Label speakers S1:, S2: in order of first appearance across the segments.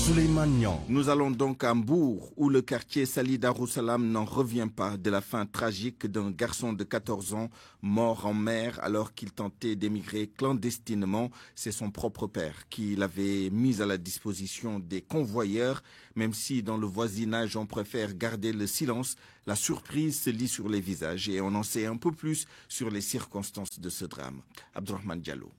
S1: Souleymane Niang.
S2: Nous allons donc à Mbour, où le quartier Sali Darussalam n'en revient pas de la fin tragique d'un garçon de 14 ans mort en mer alors qu'il tentait d'émigrer clandestinement. C'est son propre père qui l'avait mis à la disposition des convoyeurs. Même si dans le voisinage on préfère garder le silence, la surprise se lit sur les visages et on en sait un peu plus sur les circonstances de ce drame. Abdourahmane Diallo.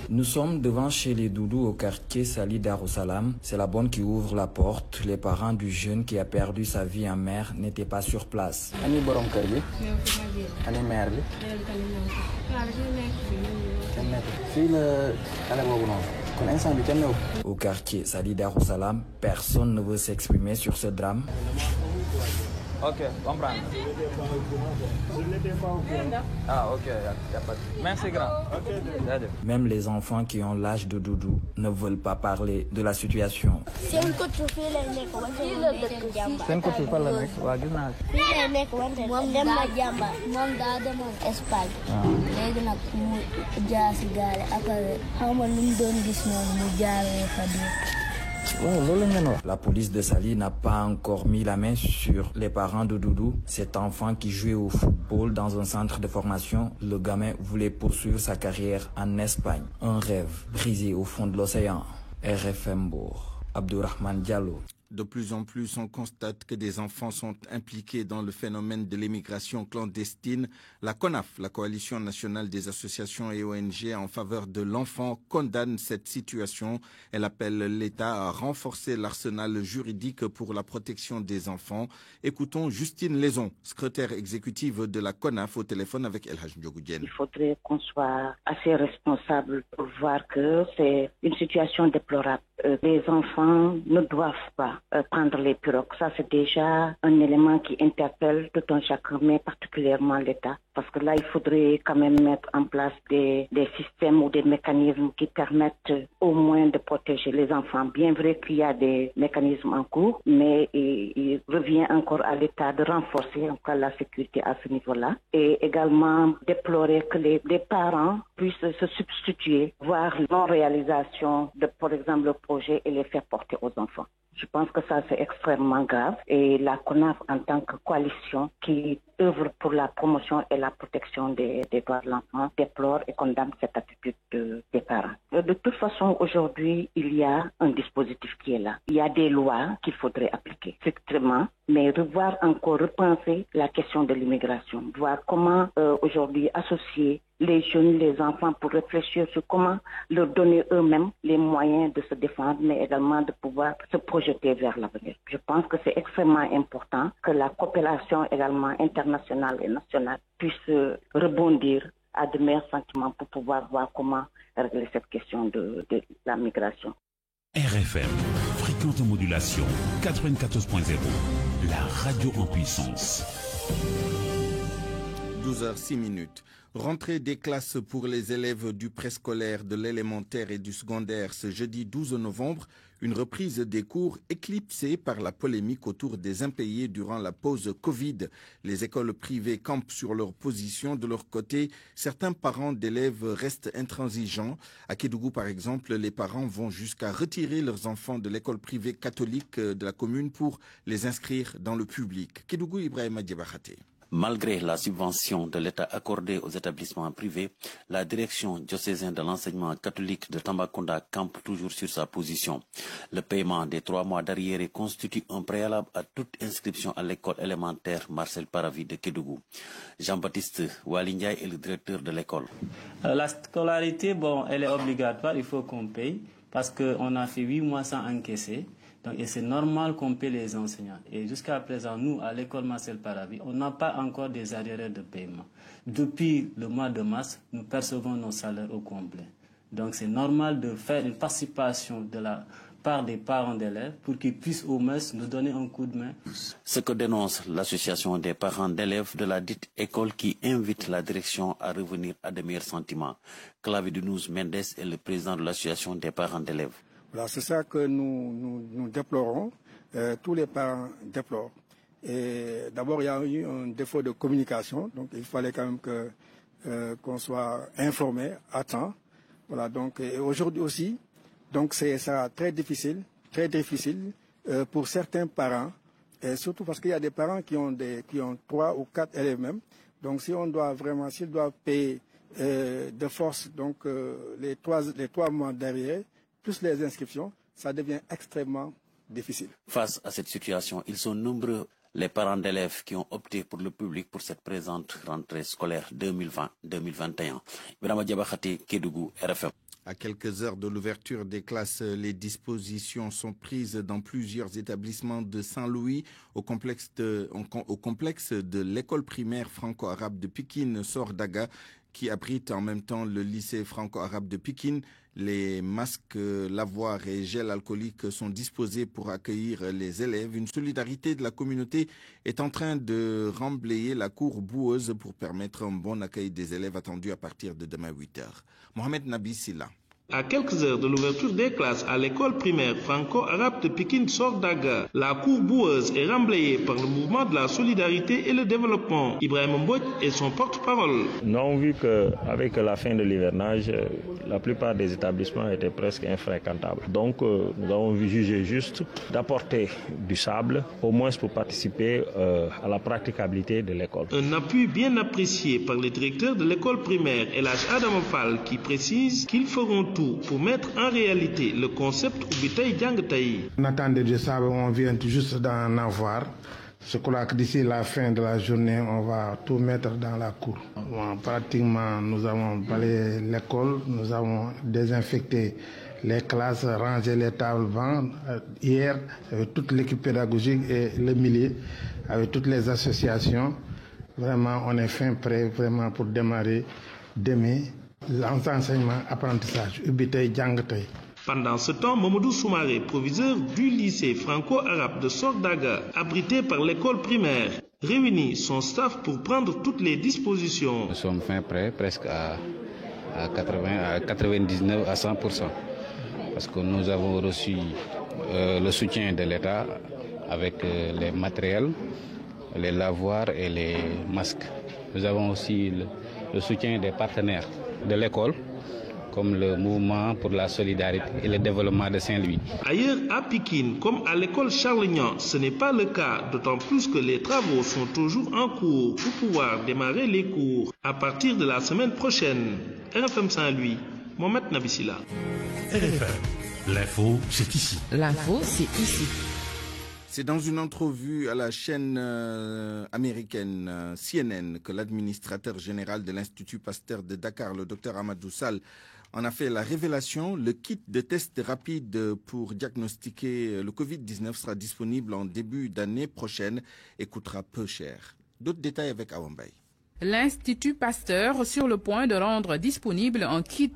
S3: Nous sommes devant chez les Doudous au quartier Sali Darussalam. C'est la bonne qui ouvre la porte. Les parents du jeune qui a perdu sa vie en mer n'étaient pas sur place. Au quartier Sali Darussalam, personne ne veut s'exprimer sur ce drame.
S4: Ok, comprendre. Ah, ok, y a pas de... Merci, grand.
S3: Même les enfants qui ont l'âge de Doudou ne veulent pas parler de la situation. La police de Sali n'a pas encore mis la main sur les parents de Doudou. Cet enfant qui jouait au football dans un centre de formation, le gamin voulait poursuivre sa carrière en Espagne. Un rêve brisé au fond de l'océan. RFM Bourg, Abdourahmane Diallo.
S2: De plus en plus, on constate que des enfants sont impliqués dans le phénomène de l'immigration clandestine. La CONAF, la Coalition nationale des associations et ONG en faveur de l'enfant, condamne cette situation. Elle appelle l'État à renforcer l'arsenal juridique pour la protection des enfants. Écoutons Justine Lézon, secrétaire exécutive de la CONAF, au téléphone avec El Hadj Ndiogou Diène.
S5: Il faudrait qu'on soit assez responsable pour voir que c'est une situation déplorable. Les enfants ne doivent pas prendre les pirogues. Ça, c'est déjà un élément qui interpelle tout un chacun, mais particulièrement l'État. Parce que là, il faudrait quand même mettre en place des systèmes ou des mécanismes qui permettent au moins de protéger les enfants. Bien vrai qu'il y a des mécanismes en cours, mais il revient encore à l'État de renforcer encore la sécurité à ce niveau-là. Et également déplorer que les parents puissent se substituer, voire non-réalisation de, par exemple, le projet et les faire porter aux enfants. Je pense que ça, c'est extrêmement grave. Et la CONAF, en tant que coalition qui œuvre pour la promotion et la protection des droits de l'enfant, déplore et condamne cette attitude des parents. De toute façon, aujourd'hui, il y a un dispositif qui est là. Il y a des lois qu'il faudrait appliquer strictement, mais revoir encore, repenser la question de l'immigration, voir comment aujourd'hui associer les jeunes, les enfants, pour réfléchir sur comment leur donner eux-mêmes les moyens de se défendre, mais également de pouvoir se projeter vers l'avenir. Je pense que c'est extrêmement important que la coopération également internationale et nationale puisse rebondir à de meilleurs sentiments pour pouvoir voir comment régler cette question de la migration.
S6: RFM, fréquente modulation 94.0, la radio en puissance.
S2: 12h06. Rentrée des classes pour les élèves du préscolaire, de l'élémentaire et du secondaire ce jeudi 12 novembre. Une reprise des cours éclipsée par la polémique autour des impayés durant la pause Covid. Les écoles privées campent sur leur position. De leur côté, certains parents d'élèves restent intransigeants. À Kédougou, par exemple, les parents vont jusqu'à retirer leurs enfants de l'école privée catholique de la commune pour les inscrire dans le public. Kédougou, Ibrahima Diabakhate.
S7: Malgré la subvention de l'État accordée aux établissements privés, la direction diocésaine de l'enseignement catholique de Tambacounda campe toujours sur sa position. Le paiement des 3 mois d'arriéré constitue un préalable à toute inscription à l'école élémentaire Marcel Paravi de Kédougou. Jean-Baptiste Walindiaï est le directeur de l'école.
S8: La scolarité, elle est obligatoire, il faut qu'on paye parce qu'on a fait 8 mois sans encaisser. Donc, et c'est normal qu'on paie les enseignants. Et jusqu'à présent, nous, à l'école Marcel Paravi, on n'a pas encore des arriérés de paiement. Depuis le mois de mars, nous percevons nos salaires au complet. Donc, c'est normal de faire une participation de la part des parents d'élèves pour qu'ils puissent au moins nous donner un coup de main.
S7: Ce que dénonce l'association des parents d'élèves de la dite école qui invite la direction à revenir à de meilleurs sentiments. Clavidinous Mendes est le président de l'association des parents d'élèves.
S9: Voilà, c'est ça que nous déplorons, tous les parents déplorent. Et d'abord, il y a eu un défaut de communication, donc il fallait quand même qu'on soit informé à temps Voilà, donc aujourd'hui aussi, donc ça sera très difficile pour certains parents, et surtout parce qu'il y a des parents qui ont 3 ou 4 élèves même. Donc s'ils doivent payer de force donc les 3 mois derrière, plus les inscriptions, ça devient extrêmement difficile.
S7: Face à cette situation, ils sont nombreux les parents d'élèves qui ont opté pour le public pour cette présente rentrée scolaire 2020-2021. Ibrahima Diabakhati, Kédougou, RFM.
S2: À quelques heures de l'ouverture des classes, les dispositions sont prises dans plusieurs établissements de Saint-Louis au complexe de l'école primaire franco-arabe de Pikine, Sordaga, qui abrite en même temps le lycée franco-arabe de Pikine. Les masques, lavoirs et gel alcoolique sont disposés pour accueillir les élèves. Une solidarité de la communauté est en train de remblayer la cour boueuse pour permettre un bon accueil des élèves attendus à partir de demain 8h. Mohamed Nabi Silla.
S1: À quelques heures de l'ouverture des classes à l'école primaire franco-arabe de Pikine Sordaga, la cour boueuse est remblayée par le mouvement de la solidarité et le développement. Ibrahim Mbouch est son porte-parole.
S10: Nous avons vu qu'avec la fin de l'hivernage, la plupart des établissements étaient presque infréquentables. Donc nous avons jugé juste d'apporter du sable, au moins pour participer à la praticabilité de l'école.
S1: Un appui bien apprécié par le directeur de l'école primaire, Elhaj Adam Fall, qui précise qu'ils feront tout pour mettre en réalité le concept Ubitay Djangtay.
S11: On attendait du sable, on vient juste d'en avoir. Je crois que d'ici la fin de la journée, on va tout mettre dans la cour. Bon, pratiquement, nous avons balayé l'école, nous avons désinfecté les classes, rangé les tables bancs. Hier, avec toute l'équipe pédagogique et le milieu, avec toutes les associations, vraiment, on est fin prêt vraiment pour démarrer demain. L'enseignement, apprentissage, Ubitay Djangtay.
S1: Pendant ce temps, Mamadou Soumaré, proviseur du lycée franco-arabe de Sordaga, abrité par l'école primaire, réunit son staff pour prendre toutes les dispositions.
S12: Nous sommes fin prêts, presque à 99 à 100%, parce que nous avons reçu le soutien de l'État avec les matériels, les lavoirs et les masques. Nous avons aussi le soutien des partenaires de l'école, comme le mouvement pour la solidarité et le développement de Saint-Louis.
S1: Ailleurs à Pikine, comme à l'école Charles-Lignan, ce n'est pas le cas, d'autant plus que les travaux sont toujours en cours pour pouvoir démarrer les cours à partir de la semaine prochaine. RFM Saint-Louis, Mohamed Nabissila.
S6: RFM, l'info, c'est ici.
S13: L'info, c'est ici.
S2: C'est dans une entrevue à la chaîne américaine CNN que l'administrateur général de l'Institut Pasteur de Dakar, le Dr Amadou Sall, en a fait la révélation. Le kit de test rapide pour diagnostiquer le Covid-19 sera disponible en début d'année prochaine et coûtera peu cher. D'autres détails avec Awambay.
S13: L'Institut Pasteur sur le point de rendre disponible un kit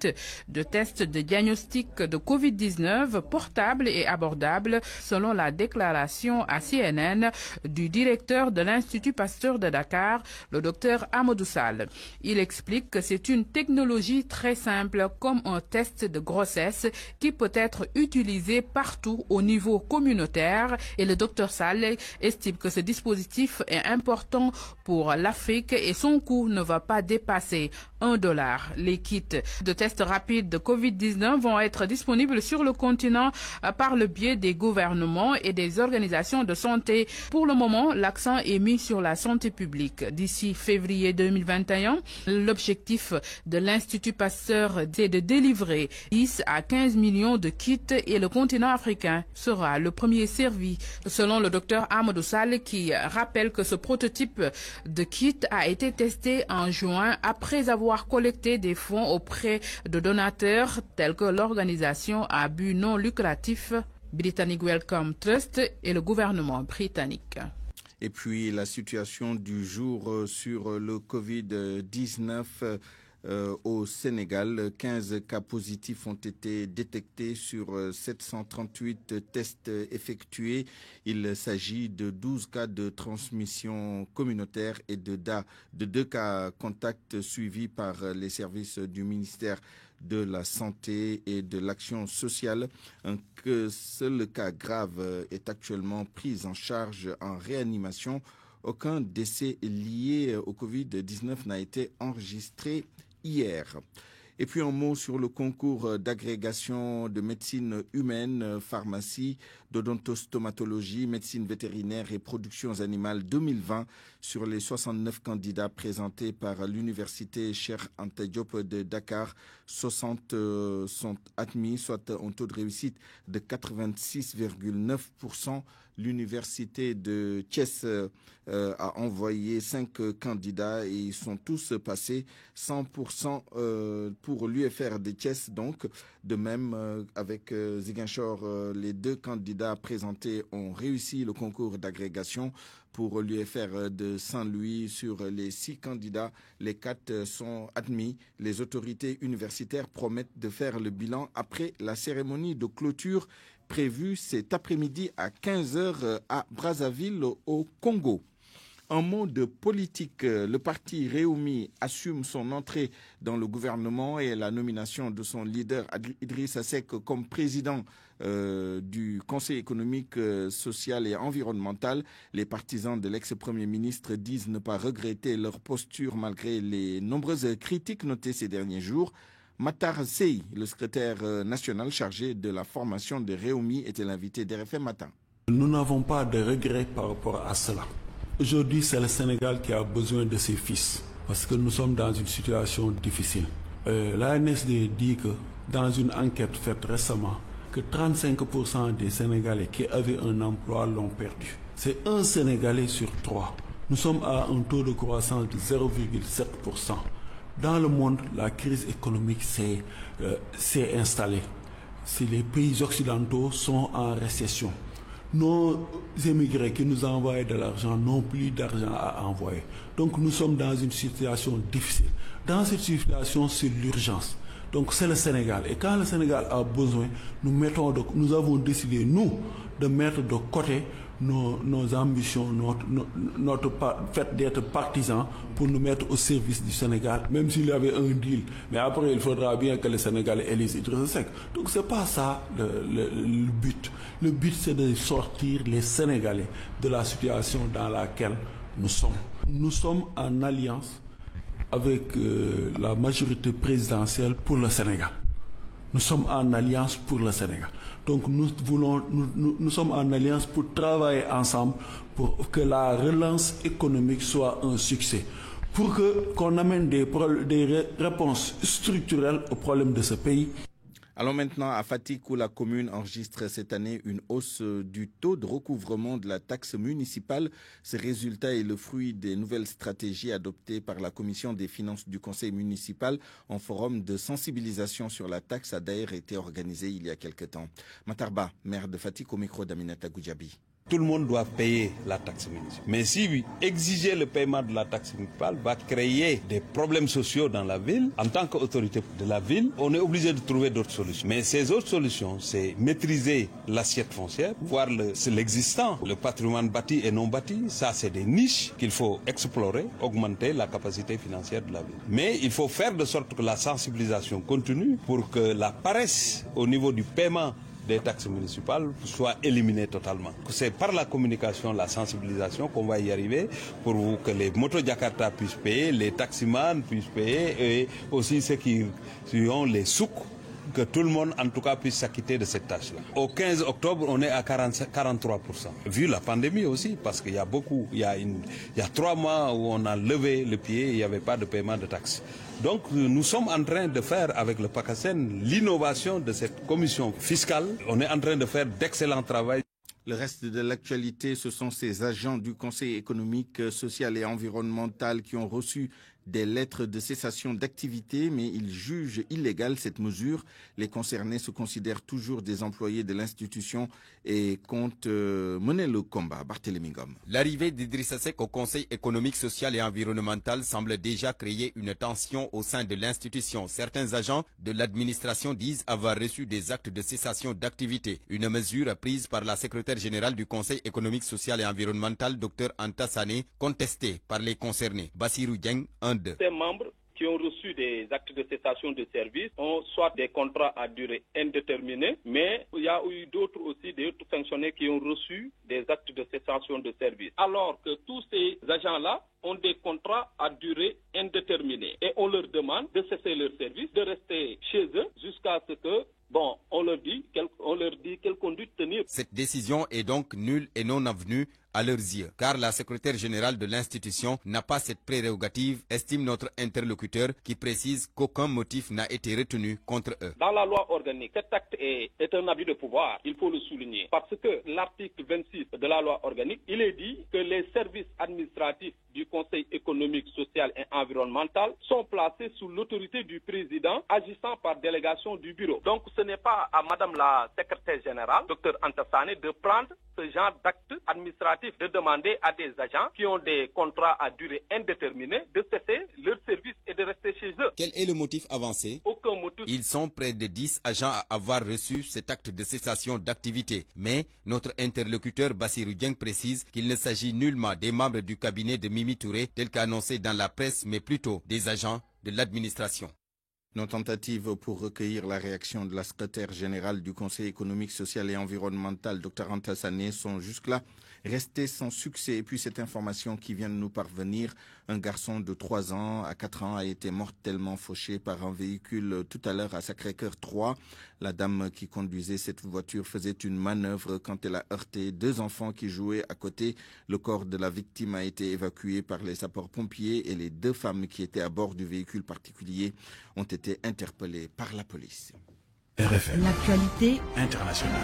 S13: de test de diagnostic de Covid-19 portable et abordable, selon la déclaration à CNN du directeur de l'Institut Pasteur de Dakar, le Dr Amadou Sall. Il explique que c'est une technologie très simple comme un test de grossesse qui peut être utilisé partout au niveau communautaire, et le Dr Sall estime que ce dispositif est important pour l'Afrique et son coût ne va pas dépasser $1. Les kits de tests rapides de Covid-19 vont être disponibles sur le continent par le biais des gouvernements et des organisations de santé. Pour le moment, l'accent est mis sur la santé publique. D'ici février 2021, l'objectif de l'Institut Pasteur est de délivrer 10 à 15 millions de kits et le continent africain sera le premier servi. Selon le docteur Amadou Sall, qui rappelle que ce prototype de kit a été testé en juin après avoir collecté des fonds auprès de donateurs tels que l'organisation à but non lucratif Britannic Wellcome Trust et le gouvernement britannique.
S2: Et puis la situation du jour sur le Covid-19 au Sénégal. 15 cas positifs ont été détectés sur 738 tests effectués. Il s'agit de 12 cas de transmission communautaire et de 2 cas contacts suivis par les services du ministère de la Santé et de l'Action sociale. Un seul cas grave est actuellement pris en charge en réanimation. Aucun décès lié au Covid-19 n'a été enregistré hier. Et puis un mot sur le concours d'agrégation de médecine humaine, pharmacie, d'odontostomatologie, médecine vétérinaire et productions animales 2020. Sur les 69 candidats présentés par l'université Cheikh Anta Diop de Dakar, 60 sont admis, soit un taux de réussite de 86,9%. L'université de Thiès a envoyé 5 candidats et ils sont tous passés 100% pour l'UFR de Thiès. Donc, de même avec Ziguinchor, les 2 candidats présentés ont réussi le concours d'agrégation. Pour l'UFR de Saint-Louis, sur les 6 candidats, les 4 sont admis. Les autorités universitaires promettent de faire le bilan après la cérémonie de clôture prévue cet après-midi à 15h à Brazzaville au Congo. Un mot de politique, le parti Réumi assume son entrée dans le gouvernement et la nomination de son leader Idrissa Seck comme président du Conseil économique, social et environnemental. Les partisans de l'ex-premier ministre disent ne pas regretter leur posture malgré les nombreuses critiques notées ces derniers jours. Matar Sey, le secrétaire national chargé de la formation de Réumi, était l'invité d'RFM Matin.
S14: Nous n'avons pas de regrets par rapport à cela. Aujourd'hui, c'est le Sénégal qui a besoin de ses fils, parce que nous sommes dans une situation difficile. L'ANSD dit que dans une enquête faite récemment, que 35% des Sénégalais qui avaient un emploi l'ont perdu. C'est un Sénégalais sur 3. Nous sommes à un taux de croissance de 0,7%. Dans le monde, la crise économique s'est installée. Si les pays occidentaux sont en récession, nos émigrés qui nous envoient de l'argent n'ont plus d'argent à envoyer. Donc nous sommes dans une situation difficile. Dans cette situation, c'est l'urgence. Donc c'est le Sénégal. Et quand le Sénégal a besoin, nous avons décidé, nous, de mettre de côté nos ambitions, notre fait d'être partisans pour nous mettre au service du Sénégal, même s'il y avait un deal. Mais après, il faudra bien que le Sénégal élise Idrissa Seck. Donc c'est pas ça le but. Le but, c'est de sortir les Sénégalais de la situation dans laquelle nous sommes. Nous sommes en alliance avec la majorité présidentielle pour le Sénégal. Nous sommes en alliance pour le Sénégal. Donc nous sommes en alliance pour travailler ensemble pour que la relance économique soit un succès. Pour qu'on amène des réponses structurelles aux problèmes de ce pays.
S2: Allons maintenant à Fatick où la commune enregistre cette année une hausse du taux de recouvrement de la taxe municipale. Ce résultat est le fruit des nouvelles stratégies adoptées par la commission des finances du conseil municipal. Un forum de sensibilisation sur la taxe a d'ailleurs été organisé il y a quelque temps. Matarba, maire de Fatick, au micro d'Aminata Goudiaby.
S15: Tout le monde doit payer la taxe municipale. Mais si exiger le paiement de la taxe municipale va créer des problèmes sociaux dans la ville, en tant qu'autorité de la ville, on est obligé de trouver d'autres solutions. Mais ces autres solutions, c'est maîtriser l'assiette foncière, voir l'existant, le patrimoine bâti et non bâti. Ça, c'est des niches qu'il faut explorer, augmenter la capacité financière de la ville. Mais il faut faire de sorte que la sensibilisation continue pour que la paresse au niveau du paiement des taxes municipales soit éliminée totalement. C'est par la communication, la sensibilisation qu'on va y arriver pour que les moto-Jakarta puissent payer, les taximans puissent payer et aussi ceux qui ont les souks, que tout le monde en tout cas puisse s'acquitter de cette tâche-là. Au 15 octobre, on est à 43%. Vu la pandémie aussi, parce qu'il y a 3 mois où on a levé le pied, il n'y avait pas de paiement de taxes. Donc nous sommes en train de faire avec le PACASEN l'innovation de cette commission fiscale. On est en train de faire d'excellent travail.
S2: Le reste de l'actualité, ce sont ces agents du Conseil économique, social et environnemental qui ont reçu des lettres de cessation d'activité, mais ils jugent illégale cette mesure. Les concernés se considèrent toujours des employés de l'institution et comptent mener le combat. Barthélémy Ngom.
S16: L'arrivée d'Idrissa Seck au Conseil économique, social et environnemental semble déjà créer une tension au sein de l'institution. Certains agents de l'administration disent avoir reçu des actes de cessation d'activité. Une mesure prise par la secrétaire générale du Conseil économique, social et environnemental, Dr Anta Sané, contestée par les concernés. Bassirou Dieng, un d'eux.
S17: Ces membres, qui ont reçu des actes de cessation de service ont soit des contrats à durée indéterminée, mais il y a eu d'autres aussi, des autres fonctionnaires qui ont reçu des actes de cessation de service. Alors que tous ces agents-là ont des contrats à durée indéterminée et on leur demande de cesser leur service, de rester chez eux jusqu'à ce que on leur dit quelle conduite tenir.
S16: Cette décision est donc nulle et non avenue à leurs yeux, car la secrétaire générale de l'institution n'a pas cette prérogative, estime notre interlocuteur, qui précise qu'aucun motif n'a été retenu contre eux.
S17: Dans la loi organique, cet acte est un abus de pouvoir, il faut le souligner, parce que l'article 26 de la loi organique, il est dit que les services administratifs du Conseil économique, social et environnemental sont placés sous l'autorité du président agissant par délégation du bureau. Donc ce n'est pas à madame la secrétaire générale, Dr Anta Sané, de prendre ce genre d'acte administratif, de demander à des agents qui ont des contrats à durée indéterminée de cesser leur service et de rester chez eux.
S16: Quel est le motif avancé?
S17: Aucun motif.
S16: Ils sont près de 10 agents à avoir reçu cet acte de cessation d'activité. Mais notre interlocuteur Bassirou Dieng précise qu'il ne s'agit nullement des membres du cabinet de Mimi Touré tel qu'annoncé dans la presse, mais plutôt des agents de l'administration.
S2: Nos tentatives pour recueillir la réaction de la secrétaire générale du Conseil économique, social et environnemental, Dr Anta Sané, sont jusque-là restées sans succès. Et puis cette information qui vient de nous parvenir, un garçon de 3 ans à 4 ans a été mortellement fauché par un véhicule tout à l'heure à Sacré-Cœur 3. La dame qui conduisait cette voiture faisait une manœuvre quand elle a heurté 2 enfants qui jouaient à côté. Le corps de la victime a été évacué par les sapeurs-pompiers et les 2 femmes qui étaient à bord du véhicule particulier ont été interpellées par la police.
S6: RFM.
S18: L'actualité
S6: internationale.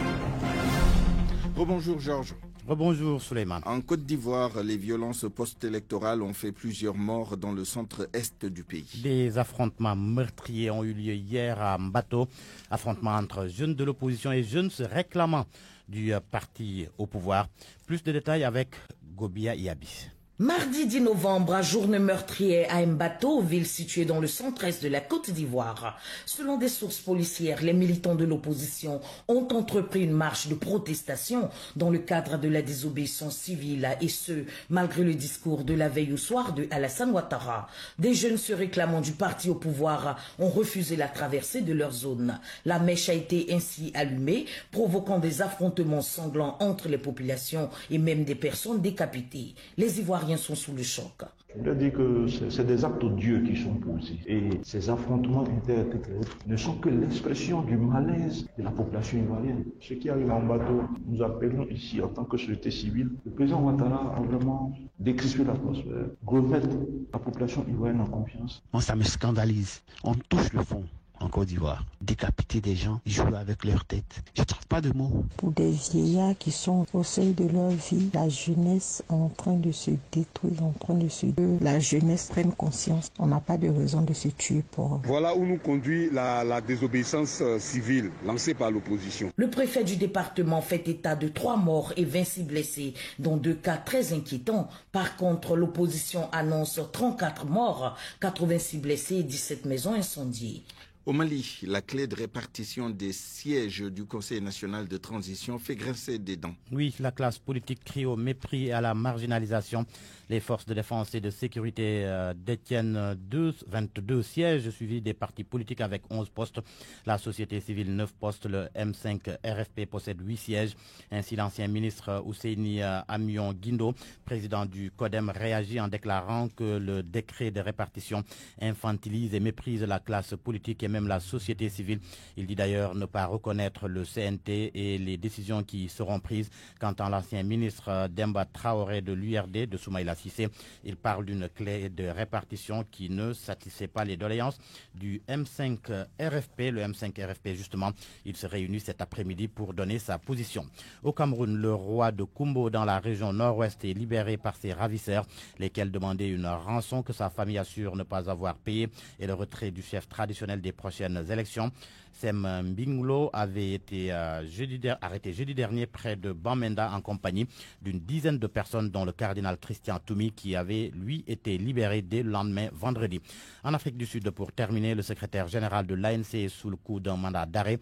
S2: Rebonjour Georges.
S19: Rebonjour Souleymane.
S2: En Côte d'Ivoire, les violences post-électorales ont fait plusieurs morts dans le centre-est du pays.
S19: Des affrontements meurtriers ont eu lieu hier à Mbato. Affrontements entre jeunes de l'opposition et jeunes se réclamant du parti au pouvoir. Plus de détails avec Gobia Yabi.
S18: Mardi 10 novembre, à journée meurtrière à Mbato, ville située dans le centre-est de la Côte d'Ivoire. Selon des sources policières, les militants de l'opposition ont entrepris une marche de protestation dans le cadre de la désobéissance civile, et ce, malgré le discours de la veille au soir de Alassane Ouattara. Des jeunes se réclamant du parti au pouvoir ont refusé la traversée de leur zone. La mèche a été ainsi allumée, provoquant des affrontements sanglants entre les populations et même des personnes décapitées. Les Ivoiriens sont sous le choc.
S20: Je voudrais dire que c'est des actes odieux qui sont posés. Et ces affrontements interethniques ne sont que l'expression du malaise de la population ivoirienne. Ce qui arrive en bateau, nous appelons ici, en tant que société civile, le président Ouattara a vraiment décrispé l'atmosphère, remettre la population ivoirienne en confiance.
S21: Moi, ça me scandalise. On touche le fond. En Côte d'Ivoire, décapiter des gens, jouer avec leur tête. Je ne trouve pas de mots.
S22: Pour des vieillards qui sont au seuil de leur vie, la jeunesse est en train de se détruire, en train de se tuer. La jeunesse prenne conscience. On n'a pas de raison de se tuer pour eux.
S23: Voilà où nous conduit la désobéissance civile lancée par l'opposition.
S18: Le préfet du département fait état de 3 morts et 26 blessés, dont 2 cas très inquiétants. Par contre, l'opposition annonce 34 morts, 86 blessés et 17 maisons incendiées.
S2: Au Mali, la clé de répartition des sièges du Conseil national de transition fait grincer des dents.
S19: Oui, la classe politique crie au mépris et à la marginalisation. Les forces de défense et de sécurité détiennent 22 sièges suivis des partis politiques avec 11 postes. La société civile 9 postes. Le M5 RFP possède 8 sièges. Ainsi, l'ancien ministre Ousseini Amion Guindo, président du CODEM, réagit en déclarant que le décret de répartition infantilise et méprise la classe politique et même la société civile. Il dit d'ailleurs ne pas reconnaître le CNT et les décisions qui seront prises. Quant à l'ancien ministre Demba Traoré de l'URD, de Soumaïla Cissé, il parle d'une clé de répartition qui ne satisfait pas les doléances du M5 RFP. Le M5 RFP, justement, il se réunit cet après-midi pour donner sa position. Au Cameroun, le roi de Kumbo dans la région nord-ouest est libéré par ses ravisseurs, lesquels demandaient une rançon que sa famille assure ne pas avoir payée et le retrait du chef traditionnel des prochaines élections. Sem Mbinglo avait été arrêté jeudi dernier près de Bamenda en compagnie d'une dizaine de personnes dont le cardinal Christian Toumi qui avait lui été libéré dès le lendemain vendredi. En Afrique du Sud, pour terminer, le secrétaire général de l'ANC est sous le coup d'un mandat d'arrêt.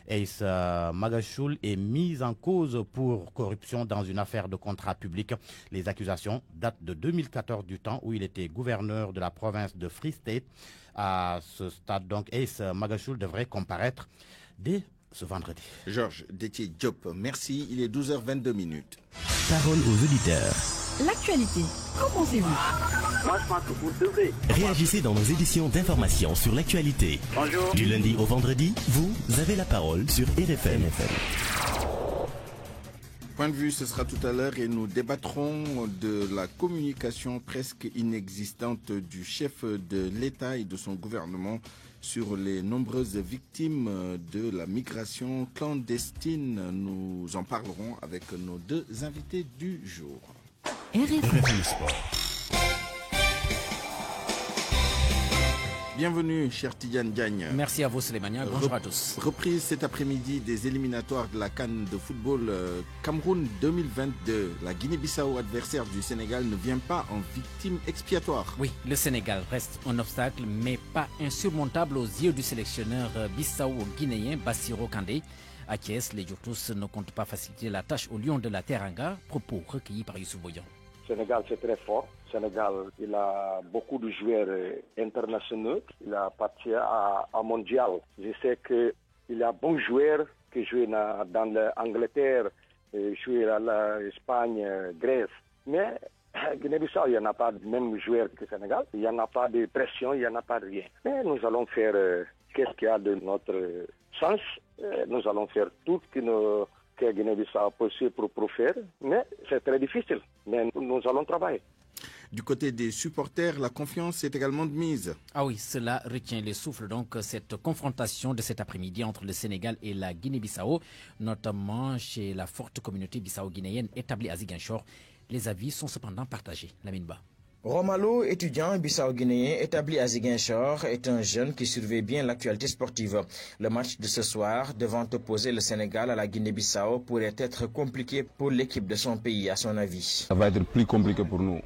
S19: Ace Magachoul est mis en cause pour corruption dans une affaire de contrat public. Les accusations datent de 2014, du temps où il était gouverneur de la province de Free State. à ce stade. Donc, Ace Magachoul devrait comparaître dès ce vendredi.
S2: Georges Détier Diop, merci. Il est 12h22.
S6: Parole aux auditeurs.
S3: L'actualité, qu'en pensez-vous?
S4: Moi, je pense que vous devez.
S6: Réagissez dans nos éditions d'information sur l'actualité.
S4: Bonjour.
S6: Du lundi au vendredi, vous avez la parole sur RFM.
S2: Point de vue, ce sera tout à l'heure et nous débattrons de la communication presque inexistante du chef de l'État et de son gouvernement sur les nombreuses victimes de la migration clandestine. Nous en parlerons avec nos deux invités du jour.
S6: RFM Sport.
S2: Bienvenue, cher Tidiane Diagne.
S5: Merci à vous, Slémania. Bonjour à tous.
S2: Reprise cet après-midi des éliminatoires de la CAN de football Cameroun 2022. La Guinée-Bissau, adversaire du Sénégal, ne vient pas en victime expiatoire.
S5: Oui, le Sénégal reste un obstacle, mais pas insurmontable aux yeux du sélectionneur bissau-guinéen Bassirou Kandé. À Thiès, les Djourtous ne comptent pas faciliter la tâche aux Lions de la Teranga. Propos recueillis par Youssouf Boyan.
S24: Le Sénégal, c'est très fort. Le Sénégal, il a beaucoup de joueurs internationaux. Il appartient à mondial. Je sais qu'il y a bons joueurs qui jouent dans l'Angleterre, jouent à l'Espagne, Grèce. Mais Guinée-Bissau, il n'y en a pas de même joueurs que le Sénégal. Il n'y en a pas de pression, il n'y en a pas de rien. Mais nous allons faire qu'est-ce qu'il y a de notre sens. Nous allons faire tout ce que Guinée-Bissau possible pour faire. Mais c'est très difficile. Mais nous allons travailler.
S2: Du côté des supporters, la confiance est également de mise.
S5: Ah oui, cela retient le souffle. Donc, cette confrontation de cet après-midi entre le Sénégal et la Guinée-Bissau, notamment chez la forte communauté bissau-guinéenne établie à Ziguinchor. Les avis sont cependant partagés. Lamine Ba.
S25: Romalo, étudiant bissau-guinéen établi à Ziguinchor, est un jeune qui surveille bien l'actualité sportive. Le match de ce soir, devant opposer le Sénégal à la Guinée-Bissau, pourrait être compliqué pour l'équipe de son pays, à son avis.
S26: Ça va être plus compliqué pour nous.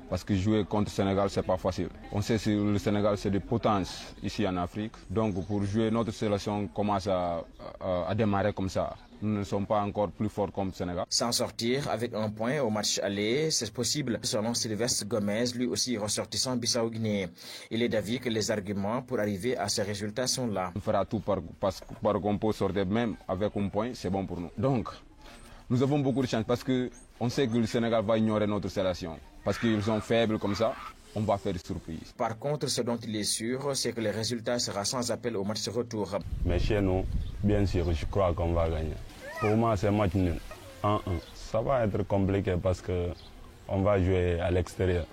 S26: Parce que jouer contre le Sénégal, c'est pas facile. On sait que le Sénégal, c'est des potences ici en Afrique. Donc pour jouer, notre sélection commence à démarrer comme ça. Nous ne sommes pas encore plus forts comme le Sénégal.
S25: S'en sortir avec un point au match aller, c'est possible, selon Sylvestre Gomez, lui aussi ressortissant bissau-guinéen. Il est d'avis que les arguments pour arriver à ces résultats sont là.
S26: On fera tout par qu'on peut sortir même avec un point, c'est bon pour nous. Donc, nous avons beaucoup de chance parce qu'on sait que le Sénégal va ignorer notre sélection. Parce qu'ils sont faibles comme ça, on va faire des surprises.
S25: Par contre, ce dont il est sûr, c'est que le résultat sera sans appel au match retour.
S26: Mais chez nous, bien sûr, je crois qu'on va gagner. Pour moi, c'est match nul, 1-1. Ça va être compliqué parce qu'on va jouer à l'extérieur.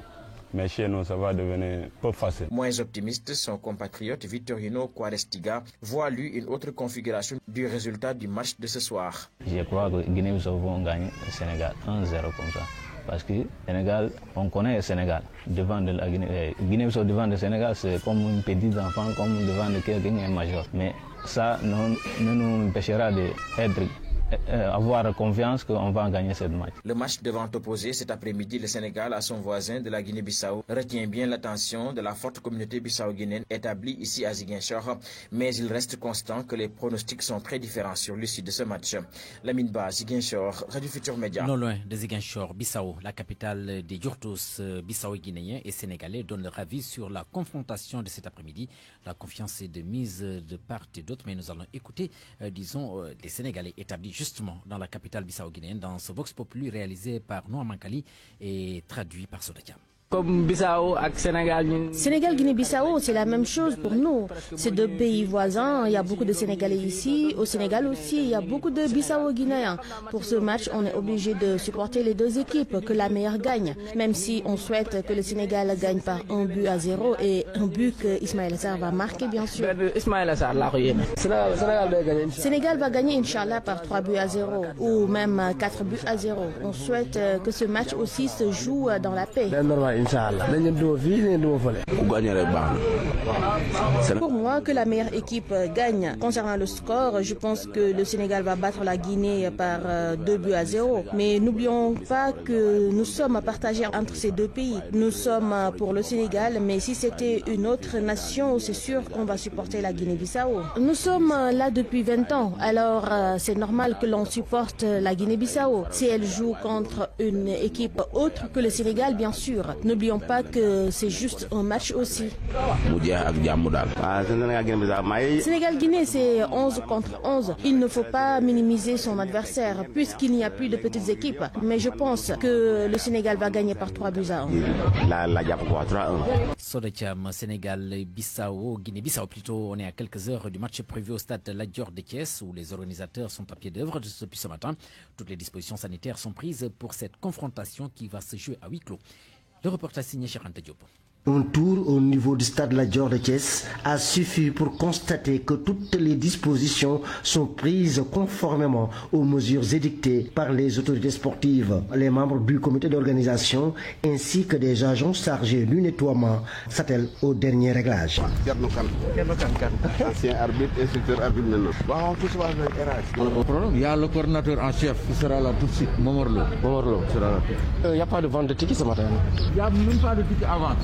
S26: Mais chez nous, ça va devenir peu facile.
S25: Moins optimiste, son compatriote Vittorino Quarestiga voit lui une autre configuration du résultat du match de ce soir.
S27: Je crois que Guinée-Bissau vont gagner le Sénégal 1-0 comme ça. Parce que Sénégal, on connaît le Sénégal. Devant de la Guinée-Bissau devant le Sénégal, c'est comme un petit enfant, comme devant quelqu'un majeur. Mais ça ne nous empêchera d'être avoir confiance qu'on va gagner ce match.
S25: Le match devant opposer cet après-midi le Sénégal à son voisin de la Guinée-Bissau retient bien l'attention de la forte communauté bissau-guinéenne établie ici à Ziguinchor, mais il reste constant que les pronostics sont très différents sur l'issue de ce match. Lamine Ba, Ziguinchor, Radio Futur Média.
S5: Non loin de Ziguinchor, Bissau, la capitale des Djourtous bissau-guinéens et sénégalais donne leur avis sur la confrontation de cet après-midi. La confiance est de mise de part et d'autre, mais nous allons écouter, les Sénégalais établis justement dans la capitale bissau-guinéenne dans ce Vox Populi réalisé par Noah Mankali et traduit par Sodakam.
S28: Comme Bissau avec Sénégal. Sénégal-Guinée-Bissau, c'est la même chose pour nous. C'est deux pays voisins, il y a beaucoup de Sénégalais ici. Au Sénégal aussi, il y a beaucoup de Bissau-Guinéens. Pour ce match, on est obligé de supporter les deux équipes, que la meilleure gagne. Même si on souhaite que le Sénégal gagne par 1-0 et un but que Ismaël Sarr va marquer, bien sûr. Sénégal va gagner, Inch'Allah, par 3-0 ou même 4-0. On souhaite que ce match aussi se joue dans la paix. Pour moi, que la meilleure équipe gagne. Concernant le score, je pense que le Sénégal va battre la Guinée par 2-0. Mais n'oublions pas que nous sommes partagés entre ces deux pays. Nous sommes pour le Sénégal, mais si c'était une autre nation, c'est sûr qu'on va supporter la Guinée-Bissau. Nous sommes là depuis 20 ans, alors c'est normal que l'on supporte la Guinée-Bissau. Si elle joue contre une équipe autre que le Sénégal, bien sûr. n'oublions pas que c'est juste un match aussi. Sénégal-Guinée, c'est 11 contre 11. Il ne faut pas minimiser son adversaire puisqu'il n'y a plus de petites équipes. Mais je pense que le Sénégal va gagner par 3-1.
S5: Sodacham, Sénégal-Bissau, Guinée-Bissau plutôt. On est à quelques heures du match prévu au stade La Dior de Thiès où les organisateurs sont à pied d'œuvre depuis ce matin. Toutes les dispositions sanitaires sont prises pour cette confrontation qui va se jouer à huis clos. Le reportage signé Cherante Diop.
S1: Un tour au niveau du stade La Dior de Thiès a suffi pour constater que toutes les dispositions sont prises conformément aux mesures édictées par les autorités sportives. Les membres du comité d'organisation ainsi que des agents chargés du nettoiement s'attellent au dernier réglage.
S7: Ancien arbitre, instructeur arbitre maintenant. Il y a le coordinateur en chef qui sera là tout de suite, Momorlo sera là.
S1: Il n'y a pas de vente de tickets ce matin.
S7: Il n'y a même pas de tickets avant.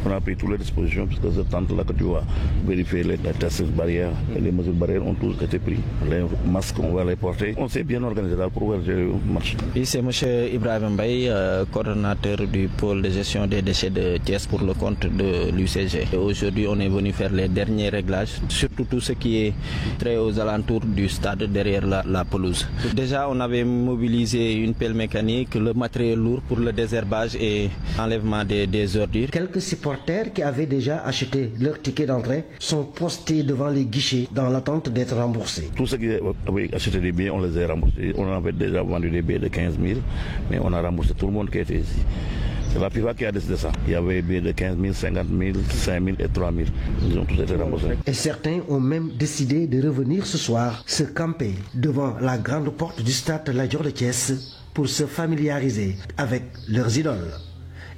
S8: On a pris toutes les dispositions puisque ce temps-là que tu vas vérifier les tests barrières et les mesures barrières ont tous été pris. Les masques, on va les porter. On s'est bien organisé là pour gérer le match.
S9: Oui, c'est M. Ibrahim Mbaye, coordonnateur du pôle de gestion des déchets de Thiès pour le compte de l'UCG. Aujourd'hui, on est venu faire les derniers réglages, surtout tout ce qui est très aux alentours du stade derrière la pelouse. Déjà, on avait mobilisé une pelle mécanique, le matériel lourd pour le désherbage et enlèvement des ordures.
S1: Quelques supporters qui avaient déjà acheté leur ticket d'entrée sont postés devant les guichets dans l'attente d'être remboursés.
S8: Tous ceux qui avaient acheté des billets, on les a remboursés. On avait déjà vendu des billets de 15 000, mais on a remboursé tout le monde qui était ici. C'est la FIFA qui a décidé ça. Il y avait des billets de 15 000, 50 000, 5 000 et 3 000. Ils ont tous été remboursés.
S1: Et certains ont même décidé de revenir ce soir se camper devant la grande porte du stade La Dior de Thiès pour se familiariser avec leurs idoles.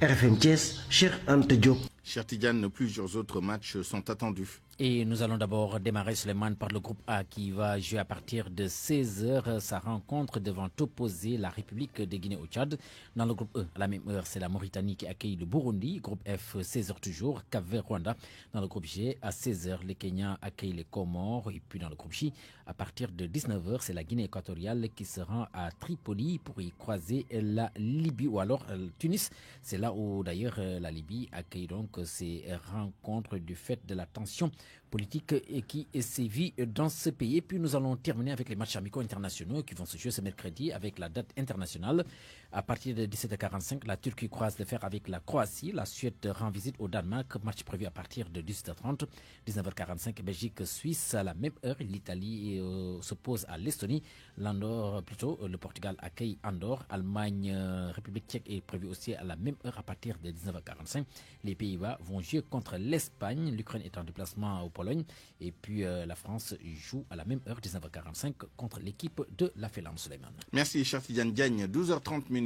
S1: RFM Thiès, Cher Ante Diop.
S2: Cher Tidiane, plusieurs autres matchs sont attendus.
S5: Et nous allons d'abord démarrer, Suleiman, par le groupe A qui va jouer à partir de 16h sa rencontre devant opposer la République de Guinée au Tchad. Dans le groupe E, à la même heure, c'est la Mauritanie qui accueille le Burundi. Groupe F, 16h toujours, Cap-Vert, Rwanda. Dans le groupe G, à 16h, le Kenya accueille les Comores. Et puis dans le groupe J, à partir de 19h, c'est la Guinée équatoriale qui se rend à Tripoli pour y croiser la Libye ou alors Tunis. C'est là où d'ailleurs la Libye accueille donc ces rencontres du fait de la tension politique qui sévit dans ce pays. Et puis nous allons terminer avec les matchs amicaux internationaux qui vont se jouer ce mercredi avec la date internationale. À partir de 17h45, la Turquie croise le fer avec la Croatie. La Suède rend visite au Danemark. Match prévu à partir de 18h30. 19h45, Belgique-Suisse. À la même heure, l'Italie s'oppose à l'Estonie. Le Portugal accueille Andorre. Allemagne, République tchèque est prévu aussi à la même heure à partir de 19h45. Les Pays-Bas vont jouer contre l'Espagne. L'Ukraine est en déplacement au Pologne. Et puis la France joue à la même heure, 19h45, contre l'équipe de la Félam Suleiman.
S2: Merci, cher Tidiane Diagne. 12h30 minutes.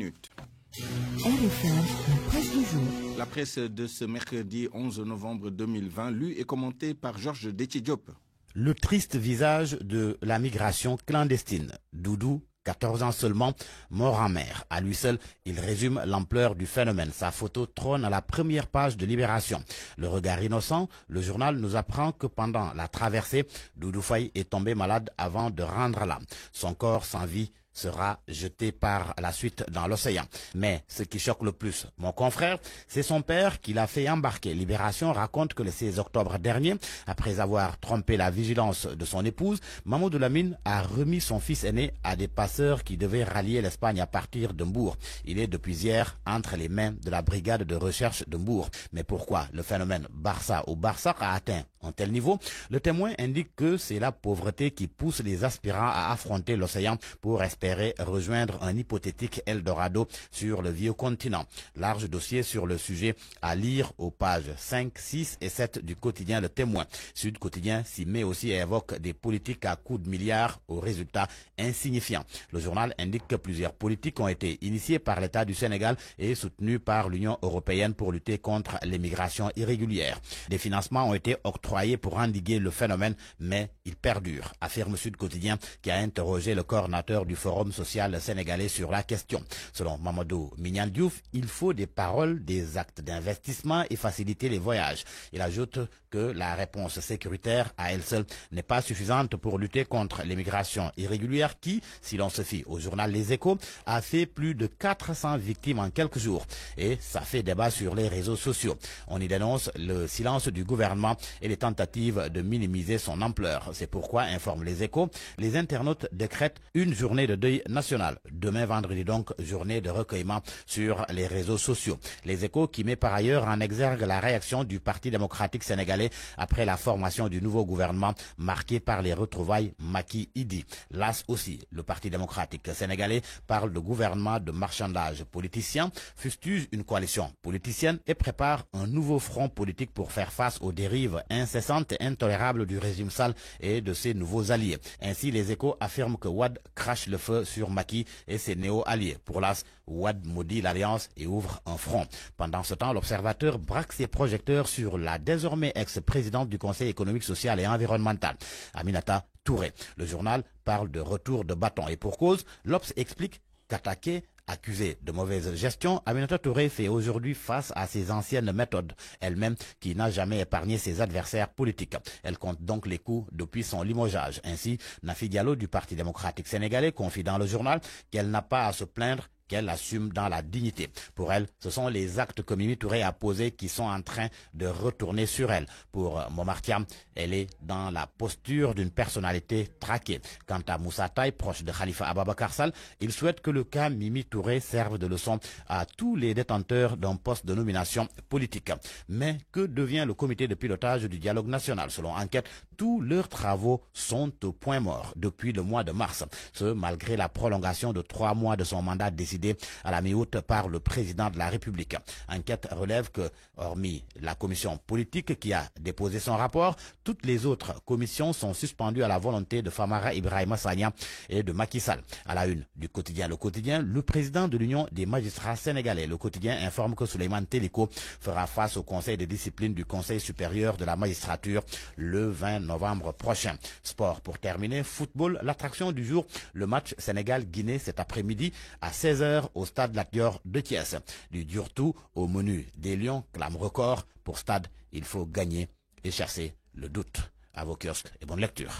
S3: RFM, la presse du jour.
S2: La presse de ce mercredi 11 novembre 2020, lue et commentée par Georges Déthié-Diop.
S19: Le triste visage de la migration clandestine. Doudou, 14 ans seulement, mort en mer. À lui seul, il résume l'ampleur du phénomène. Sa photo trône à la première page de Libération. Le regard innocent, le journal nous apprend que pendant la traversée, Doudou Faye est tombé malade avant de rendre l'âme. Son corps sans vie sera jeté par la suite dans l'océan. Mais ce qui choque le plus mon confrère, c'est son père qui l'a fait embarquer. Libération raconte que le 16 octobre dernier, après avoir trompé la vigilance de son épouse, Mamadou Lamine a remis son fils aîné à des passeurs qui devaient rallier l'Espagne à partir de Mbour. Il est depuis hier entre les mains de la brigade de recherche de Mbour. Mais pourquoi le phénomène Barça au Barsac a atteint un tel niveau? Le témoin indique que c'est la pauvreté qui pousse les aspirants à affronter l'océan pour espérer rejoindre un hypothétique Eldorado sur le vieux continent. Large dossier sur le sujet à lire aux pages 5, 6 et 7 du quotidien Le Témoin. Sud Quotidien s'y met aussi et évoque des politiques à coups de milliards aux résultats insignifiants. Le journal indique que plusieurs politiques ont été initiées par l'État du Sénégal et soutenues par l'Union européenne pour lutter contre l'immigration irrégulière. Des financements ont été octroyés octroyés pour endiguer le phénomène, mais il perdure, affirme Sud Quotidien, qui a interrogé le coordinateur du Forum social sénégalais sur la question. Selon Mamadou Mignan Diouf, il faut des paroles, des actes d'investissement et faciliter les voyages. Il ajoute que la réponse sécuritaire à elle seule n'est pas suffisante pour lutter contre l'immigration irrégulière qui, si l'on se fie au journal Les Échos, a fait plus de 400 victimes en quelques jours. Et ça fait débat sur les réseaux sociaux. On y dénonce le silence du gouvernement et les tentatives de minimiser son ampleur. C'est pourquoi, informe Les Échos, les internautes décrètent une journée de deuil national. Demain vendredi donc, journée de recueillement sur les réseaux sociaux. Les Échos qui met par ailleurs en exergue la réaction du Parti démocratique sénégalais après la formation du nouveau gouvernement marqué par les retrouvailles Macky-Idi. L'AS aussi, le Parti démocratique sénégalais, parle de gouvernement de marchandage politicien, fustige une coalition politicienne et prépare un nouveau front politique pour faire face aux dérives incessantes et intolérables du régime sale et de ses nouveaux alliés. Ainsi, Les Échos affirment que Wade crache le feu sur Macky et ses néo-alliés. Pour l'AS, Wade maudit l'alliance et ouvre un front. Pendant ce temps, l'Observateur braque ses projecteurs sur la désormais ex-présidente du Conseil économique, social et environnemental, Aminata Touré. Le journal parle de retour de bâton et pour cause, l'Obs explique qu'attaqué, accusée de mauvaise gestion, Aminata Touré fait aujourd'hui face à ses anciennes méthodes, elle-même qui n'a jamais épargné ses adversaires politiques. Elle compte donc les coups depuis son limogeage. Ainsi, Nafi Diallo du Parti démocratique sénégalais confie dans le journal qu'elle n'a pas à se plaindre, qu'elle assume dans la dignité. Pour elle, ce sont les actes que Mimi Touré a posés qui sont en train de retourner sur elle. Pour Momar Thiam, elle est dans la posture d'une personnalité traquée. Quant à Moussa Taye, proche de Khalifa Ababakar Sall, il souhaite que le cas Mimi Touré serve de leçon à tous les détenteurs d'un poste de nomination politique. Mais que devient le comité de pilotage du dialogue national? Selon Enquête, tous leurs travaux sont au point mort depuis le mois de mars. Ce, malgré la prolongation de 3 mois de son mandat décidé à la mi-août par le président de la République. Enquête relève que, hormis la commission politique qui a déposé son rapport, toutes les autres commissions sont suspendues à la volonté de Famara Ibrahima Sagna et de Macky Sall. À la une du quotidien Le Quotidien, le président de l'Union des magistrats sénégalais, Le Quotidien, informe que Souleymane Teliko fera face au conseil de discipline du Conseil supérieur de la magistrature le 20 novembre prochain. Sport pour terminer, football, l'attraction du jour, le match Sénégal-Guinée cet après-midi à 16h au stade Lat Dior de Thiès. Du dur-tout au menu des Lions, clame record. Pour Stade, il faut gagner et chasser le doute. À vos kiosques et bonne lecture.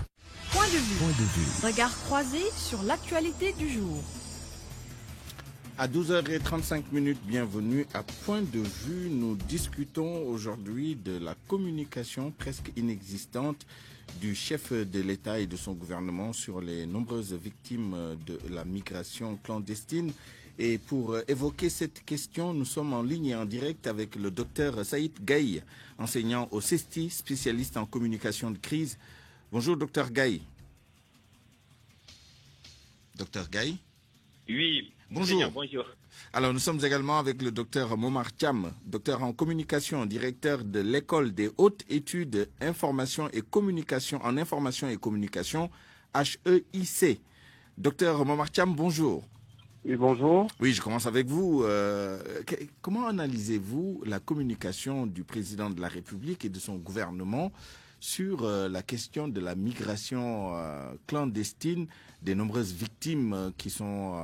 S3: Point de vue. Regard croisé sur l'actualité du jour.
S2: À 12h35, bienvenue à Point de vue. Nous discutons aujourd'hui de la communication presque inexistante du chef de l'État et de son gouvernement sur les nombreuses victimes de la migration clandestine. Et pour évoquer cette question, nous sommes en ligne et en direct avec le docteur Saïd Gaye, enseignant au CESTI, spécialiste en communication de crise. Bonjour, docteur Gaye. Docteur Gaye?
S10: Oui,
S2: bonjour.
S10: Bonjour.
S2: Alors, nous sommes également avec le docteur Momar Thiam, docteur en communication, directeur de l'école des hautes études information et communication, en information et communication, HEIC. Docteur Momar Thiam, bonjour.
S10: Oui, bonjour.
S2: Oui, je commence avec vous. Comment analysez-vous la communication du président de la République et de son gouvernement sur la question de la migration clandestine, des nombreuses victimes qui sont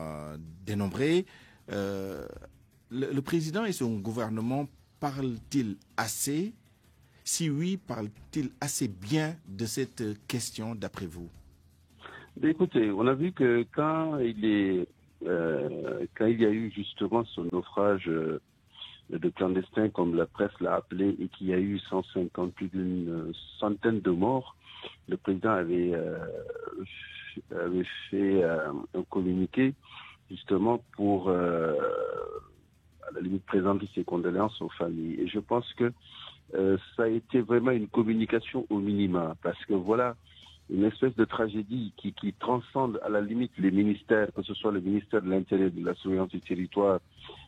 S2: dénombrées? Le président et son gouvernement parlent-ils assez? Si oui, parlent-ils assez bien de cette question d'après vous?
S10: Écoutez, on a vu que quand il y a eu justement ce naufrage de clandestins, comme la presse l'a appelé, et qu'il y a eu 150, plus d'une centaine de morts, le président avait fait un communiqué justement pour, à la limite, présenter ses condoléances aux familles. Et je pense que ça a été vraiment une communication au minima, parce que voilà, une espèce de tragédie qui transcende à la limite les ministères, que ce soit le ministère de l'Intérieur, de la Surveillance du Territoire,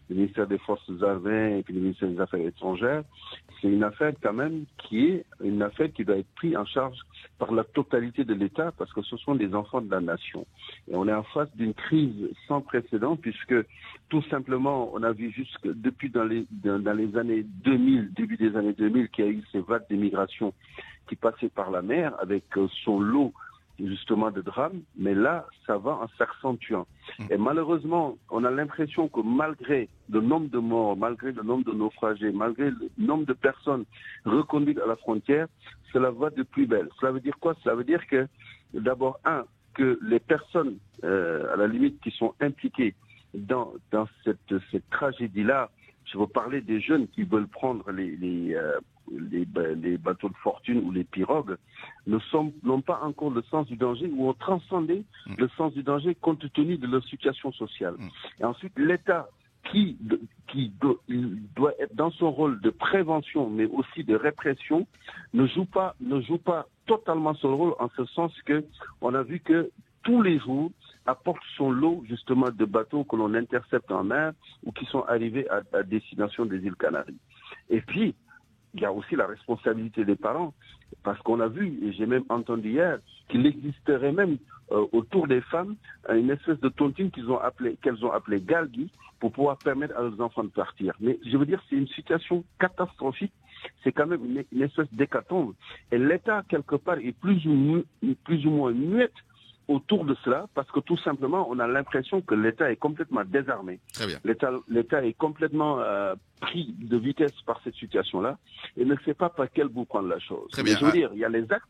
S10: le ministère des Forces armées et puis le ministère des Affaires étrangères. C'est une affaire quand même qui doit être prise en charge par la totalité de l'État, parce que ce sont des enfants de la nation. Et on est en face d'une crise sans précédent, puisque tout simplement, on a vu jusque depuis dans les années 2000, début des années 2000, qu'il y a eu ces vagues d'immigration qui passait par la mer avec son lot justement de drames, mais là, ça va en s'accentuant. Et malheureusement, on a l'impression que malgré le nombre de morts, malgré le nombre de naufragés, malgré le nombre de personnes reconduites à la frontière, cela va de plus belle. Cela veut dire quoi? Cela veut dire que, d'abord, que les personnes, à la limite, qui sont impliquées dans cette tragédie-là, je veux parler des jeunes qui veulent prendre les bateaux de fortune ou les pirogues, n'ont pas encore le sens du danger ou ont transcendé le sens du danger compte tenu de leur situation sociale. Et ensuite, l'État qui doit être dans son rôle de prévention mais aussi de répression ne joue pas totalement son rôle, en ce sens que on a vu que tous les jours apporte son lot justement de bateaux que l'on intercepte en mer ou qui sont arrivés à destination des îles Canaries. Et puis, il y a aussi la responsabilité des parents, parce qu'on a vu, et j'ai même entendu hier, qu'il existerait même autour des femmes une espèce de tontine qu'elles ont appelée galgui pour pouvoir permettre à leurs enfants de partir. Mais je veux dire, c'est une situation catastrophique, c'est quand même une espèce d'hécatombe. Et l'État, quelque part, est plus ou moins muette autour de cela, parce que tout simplement, on a l'impression que l'État est complètement désarmé.
S2: Très bien.
S10: L'État est complètement pris de vitesse par cette situation-là et ne sait pas par quel bout prendre la chose.
S2: Très bien.
S10: Je veux dire, il y a les actes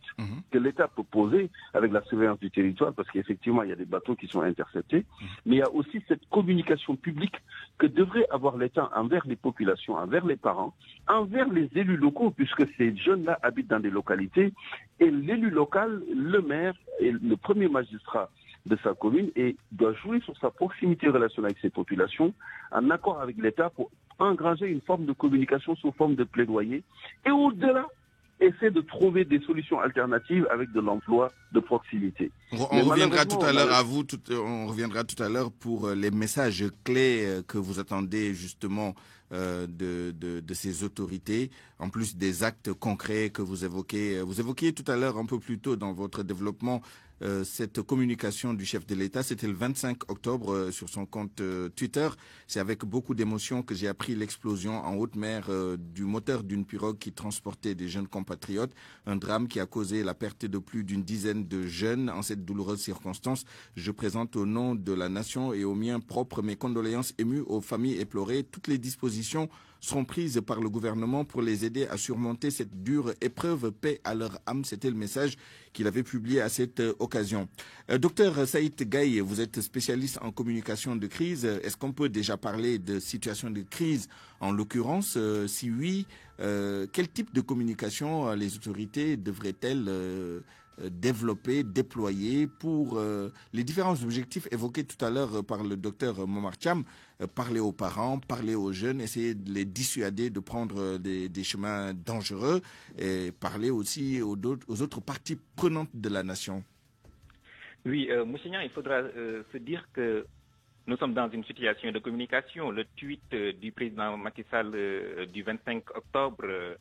S10: que l'État peut poser avec la surveillance du territoire, parce qu'effectivement, il y a des bateaux qui sont interceptés, mais il y a aussi cette communication publique que devrait avoir l'État envers les populations, envers les parents, envers les élus locaux, puisque ces jeunes-là habitent dans des localités, et l'élu local, le maire, est le premier magistrat de sa commune et doit jouer sur sa proximité relationnelle avec ses populations en accord avec l'État pour engranger une forme de communication sous forme de plaidoyer et au-delà, essayer de trouver des solutions alternatives avec de l'emploi de proximité.
S2: On reviendra tout à l'heure à vous, on reviendra tout à l'heure pour les messages clés que vous attendez justement de ces autorités, en plus des actes concrets que vous évoquez. Vous évoquiez tout à l'heure un peu plus tôt dans votre développement cette communication du chef de l'État. C'était le 25 octobre sur son compte Twitter. C'est avec beaucoup d'émotion que j'ai appris l'explosion en haute mer du moteur d'une pirogue qui transportait des jeunes compatriotes. Un drame qui a causé la perte de plus d'une dizaine de jeunes en cette douloureuse circonstance. Je présente au nom de la nation et au mien propre mes condoléances émues aux familles éplorées. Toutes les dispositions seront prises par le gouvernement pour les aider à surmonter cette dure épreuve. Paix à leur âme, c'était le message qu'il avait publié à cette occasion. Docteur Saïd Gaye, vous êtes spécialiste en communication de crise. Est-ce qu'on peut déjà parler de situation de crise en l'occurrence? Si oui, quel type de communication les autorités devraient-elles développer, déployer pour les différents objectifs évoqués tout à l'heure par le docteur Momar Thiam, parler aux parents, parler aux jeunes, essayer de les dissuader de prendre des chemins dangereux et parler aussi aux autres parties prenantes de la nation.
S11: Oui, Moussignan, il faudra se dire que nous sommes dans une situation de communication. Le tweet du président Macky Sall du 25 octobre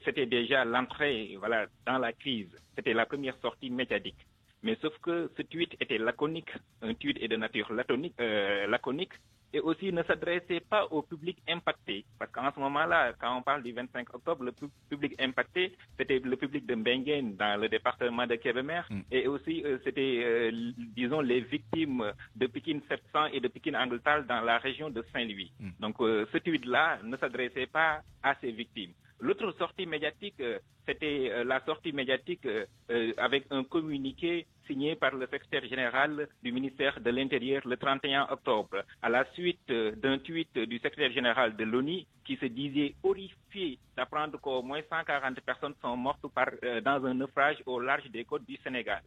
S11: c'était déjà l'entrée dans la crise. C'était la première sortie médiatique. Mais sauf que ce tweet était laconique, un tweet est de nature laconique, et aussi ne s'adressait pas au public impacté. Parce qu'en ce moment-là, quand on parle du 25 octobre, le public impacté, c'était le public de Mbenguène dans le département de Kébémer, et aussi c'était, disons, les victimes de Pikine 700 et de Pikine Angletal dans la région de Saint-Louis. Donc ce tweet-là ne s'adressait pas à ces victimes. L'autre sortie médiatique, c'était la sortie médiatique avec un communiqué signé par le secrétaire général du ministère de l'Intérieur le 31 octobre, à la suite d'un tweet du secrétaire général de l'ONU qui se disait horrifié d'apprendre qu'au moins 140 personnes sont mortes dans un naufrage au large des côtes du Sénégal.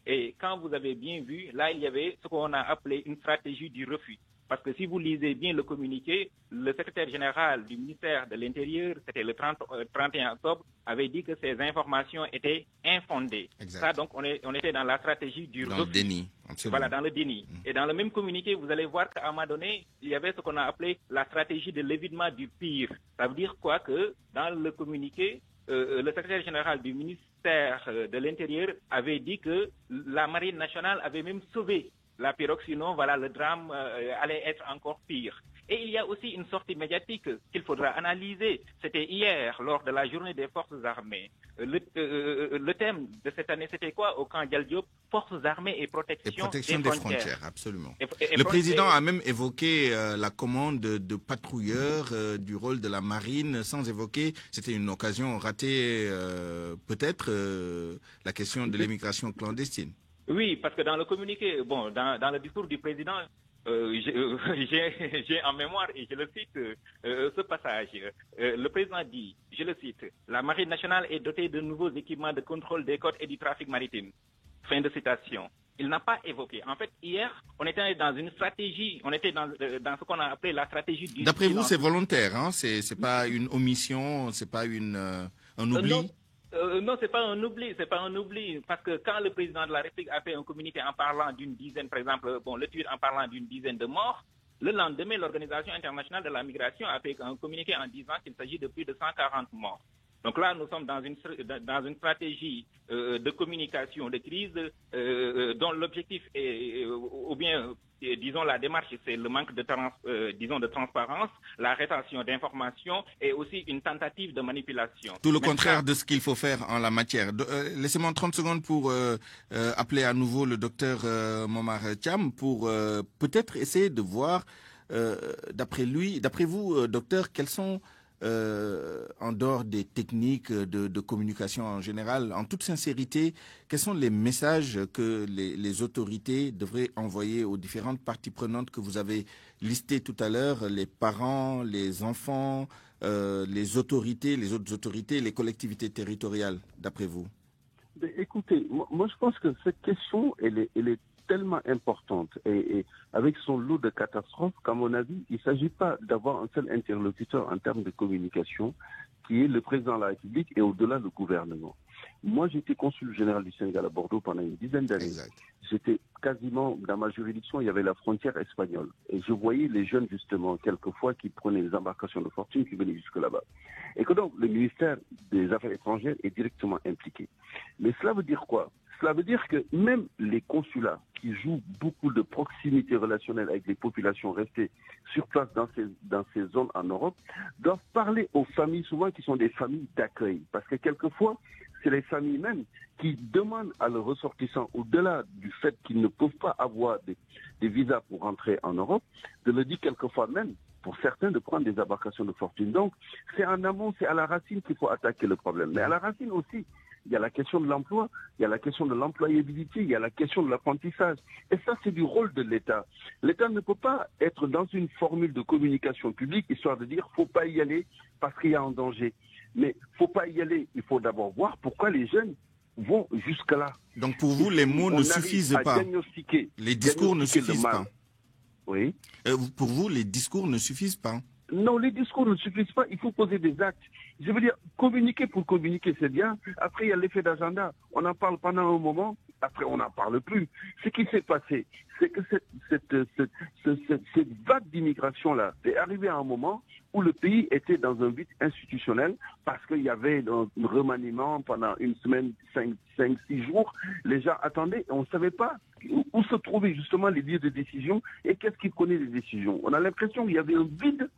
S11: Et quand vous avez bien vu, là, il y avait ce qu'on a appelé une stratégie du refus. Parce que si vous lisez bien le communiqué, le secrétaire général du ministère de l'Intérieur, c'était le 31 octobre, avait dit que ces informations étaient infondées. Exact. Ça, donc, on était dans la stratégie du refus. Dans le déni. Absolument. Voilà, dans le déni. Et dans le même communiqué, vous allez voir qu'à un moment donné, il y avait ce qu'on a appelé la stratégie de l'évitement du pire. Ça veut dire quoi? Que dans le communiqué, le secrétaire général du ministère de l'Intérieur avait dit que la Marine nationale avait même sauvé la pirogue, sinon le drame allait être encore pire. Et il y a aussi une sortie médiatique qu'il faudra analyser. C'était hier, lors de la journée des forces armées. Le thème de cette année, c'était quoi au camp Dial Diop? Forces armées et protection des frontières.
S2: Absolument. Le président a même évoqué la commande de patrouilleurs, du rôle de la marine, sans évoquer, c'était une occasion ratée, peut-être, la question de l'immigration clandestine.
S11: Oui, parce que dans le communiqué, dans le discours du président, j'ai en mémoire, et je le cite, ce passage. Le président dit, je le cite, « La Marine nationale est dotée de nouveaux équipements de contrôle des côtes et du trafic maritime. » Fin de citation. Il n'a pas évoqué. En fait, hier, on était dans une stratégie, on était dans ce qu'on a appelé la stratégie du...
S2: D'après vous, c'est volontaire, hein? C'est pas une omission, c'est pas un oubli?
S11: Non, c'est pas un oubli, parce que quand le président de la République a fait un communiqué en parlant d'une dizaine, par exemple, le tweet en parlant d'une dizaine de morts, le lendemain, l'Organisation internationale de la migration a fait un communiqué en disant qu'il s'agit de plus de 140 morts. Donc là, nous sommes dans une stratégie de communication de crise dont l'objectif est, ou bien, disons, la démarche, c'est le manque de transparence, la rétention d'informations et aussi une tentative de manipulation.
S2: Tout le contraire de ce qu'il faut faire en la matière. Laissez-moi 30 secondes pour appeler à nouveau le docteur Momar Thiam pour peut-être essayer de voir, d'après vous, docteur, quels sont... en dehors des techniques de communication en général, en toute sincérité, quels sont les messages que les autorités devraient envoyer aux différentes parties prenantes que vous avez listées tout à l'heure, les parents, les enfants, les autorités, les autres autorités, les collectivités territoriales, d'après vous?
S10: Écoutez, moi je pense que cette question, elle est tellement importante et avec son lot de catastrophes qu'à mon avis, il ne s'agit pas d'avoir un seul interlocuteur en termes de communication qui est le président de la République et au-delà le gouvernement. Moi, j'étais consul général du Sénégal à Bordeaux pendant une dizaine d'années. J'étais quasiment, dans ma juridiction, il y avait la frontière espagnole. Et je voyais les jeunes, justement, quelquefois, qui prenaient les embarcations de fortune qui venaient jusque là-bas. Et que donc, le ministère des Affaires étrangères est directement impliqué. Mais cela veut dire quoi? Cela veut dire que même les consulats qui jouent beaucoup de proximité relationnelle avec les populations restées sur place dans ces zones en Europe doivent parler aux familles souvent qui sont des familles d'accueil. Parce que quelquefois, c'est les familles même qui demandent à leurs ressortissants, au-delà du fait qu'ils ne peuvent pas avoir des visas pour rentrer en Europe, de le dire quelquefois même, pour certains, de prendre des embarcations de fortune. Donc, c'est en amont, c'est à la racine qu'il faut attaquer le problème. Mais à la racine aussi, il y a la question de l'emploi, il y a la question de l'employabilité, il y a la question de l'apprentissage. Et ça, c'est du rôle de l'État. L'État ne peut pas être dans une formule de communication publique, histoire de dire, faut pas y aller parce qu'il y a un danger. Mais faut pas y aller, il faut d'abord voir pourquoi les jeunes vont jusque-là.
S2: Donc pour vous, les mots ne suffisent pas. Les discours ne suffisent pas.
S10: Oui.
S2: Pour vous, les discours ne suffisent pas.
S10: Non, les discours ne suffisent pas, il faut poser des actes. Je veux dire, communiquer pour communiquer, c'est bien. Après, il y a l'effet d'agenda. On en parle pendant un moment, après, on n'en parle plus. Ce qui s'est passé, c'est que cette vague d'immigration-là est arrivée à un moment où le pays était dans un vide institutionnel parce qu'il y avait un remaniement pendant une semaine, 5-6 jours. Les gens attendaient et on ne savait pas où se trouvaient justement les lieux de décision et qu'est-ce qui prenait les décisions. On a l'impression qu'il y avait un vide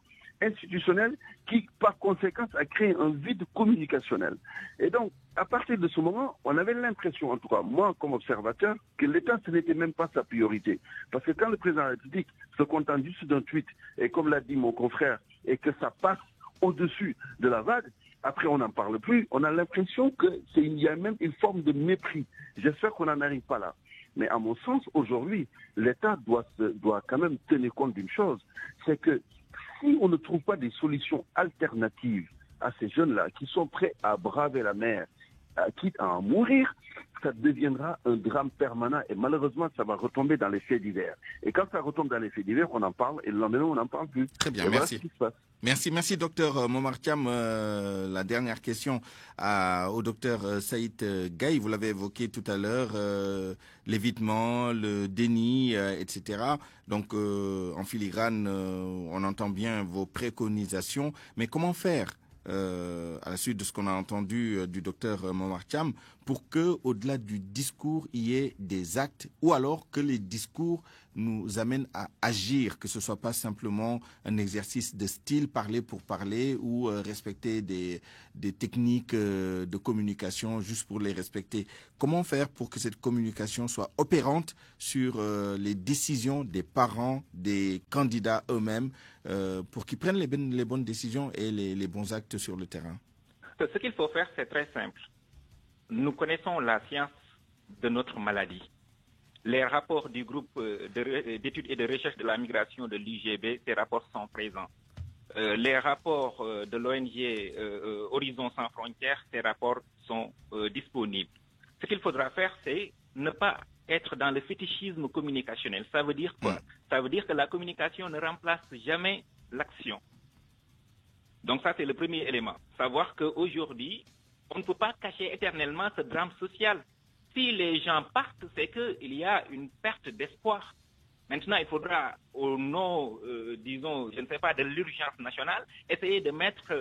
S10: institutionnel qui, par conséquence, a créé un vide communicationnel. Et donc, à partir de ce moment, on avait l'impression, en tout cas, moi, comme observateur, que l'État, ce n'était même pas sa priorité. Parce que quand le président de la République se contente juste d'un tweet, et comme l'a dit mon confrère, et que ça passe au-dessus de la vague, après on n'en parle plus, on a l'impression qu'il y a même une forme de mépris. J'espère qu'on n'en arrive pas là. Mais à mon sens, aujourd'hui, l'État doit quand même tenir compte d'une chose, c'est que si on ne trouve pas des solutions alternatives à ces jeunes-là qui sont prêts à braver la mer, quitte à en mourir, ça deviendra un drame permanent et malheureusement, ça va retomber dans les faits divers. Et quand ça retombe dans les faits divers, on en parle et le lendemain, on n'en parle plus.
S2: Très bien,
S10: et
S2: merci.
S10: Voilà ce qui se passe.
S2: Merci, docteur Momar Thiam. La dernière question au docteur Saïd Gaye. Vous l'avez évoqué tout à l'heure, l'évitement, le déni, etc. Donc, en filigrane, on entend bien vos préconisations. Mais comment faire à la suite de ce qu'on a entendu du docteur Momar Thiam, pour que, au-delà du discours, il y ait des actes, ou alors que les discours nous amènent à agir, que ce soit pas simplement un exercice de style, parler pour parler, ou respecter des techniques de communication juste pour les respecter. Comment faire pour que cette communication soit opérante sur les décisions des parents, des candidats eux-mêmes, pour qu'ils prennent les bonnes décisions et les bons actes sur le terrain?
S11: Ce qu'il faut faire, c'est très simple. Nous connaissons la science de notre maladie. Les rapports du groupe d'études et de recherche de la migration de l'UGB, ces rapports sont présents. Les rapports de l'ONG Horizon Sans Frontières, ces rapports sont disponibles. Ce qu'il faudra faire, c'est ne pas être dans le fétichisme communicationnel. Ça veut dire quoi? Ça veut dire que la communication ne remplace jamais l'action. Donc ça, c'est le premier élément. Savoir qu'aujourd'hui, on ne peut pas cacher éternellement ce drame social. Si les gens partent, c'est qu'il y a une perte d'espoir. Maintenant, il faudra, au nom, disons, je ne sais pas, de l'urgence nationale, essayer de mettre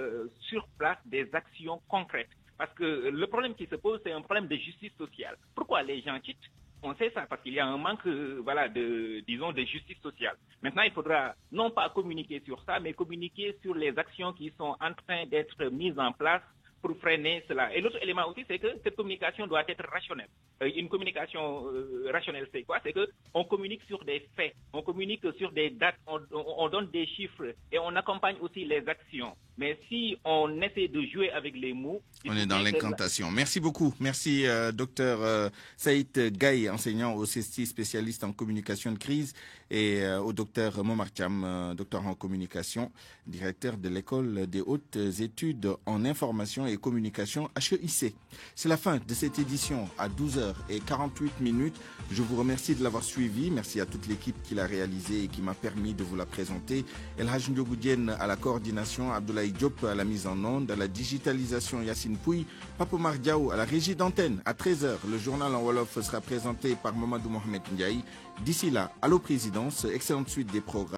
S11: sur place des actions concrètes. Parce que le problème qui se pose, c'est un problème de justice sociale. Pourquoi les gens quittent? On sait ça parce qu'il y a un manque, de justice sociale. Maintenant, il faudra non pas communiquer sur ça, mais communiquer sur les actions qui sont en train d'être mises en place pour freiner cela. Et l'autre élément aussi, c'est que cette communication doit être rationnelle. Une communication rationnelle, c'est quoi? C'est qu'on communique sur des faits, on communique sur des dates, on donne des chiffres et on accompagne aussi les actions. Mais si on essaie de jouer avec les mots...
S2: On est dans l'incantation. Merci beaucoup. Merci, docteur Saïd Gaye, enseignant au CESTI, spécialiste en communication de crise, et au docteur Momar Thiam, docteur en communication, directeur de l'école des hautes études en information et communication HEIC. C'est la fin de cette édition à 12h48. Je vous remercie de l'avoir suivi. Merci à toute l'équipe qui l'a réalisé et qui m'a permis de vous la présenter. El Hadj Ndiogou Diène à la coordination, Abdoulaye Diop à la mise en onde, à la digitalisation Yassine Pouy, Papo Mardiaou à la régie d'antenne. À 13h, le journal en Wolof sera présenté par Mamadou Mohamed Ndiaye. D'ici là, allô présidence, excellente suite des programmes.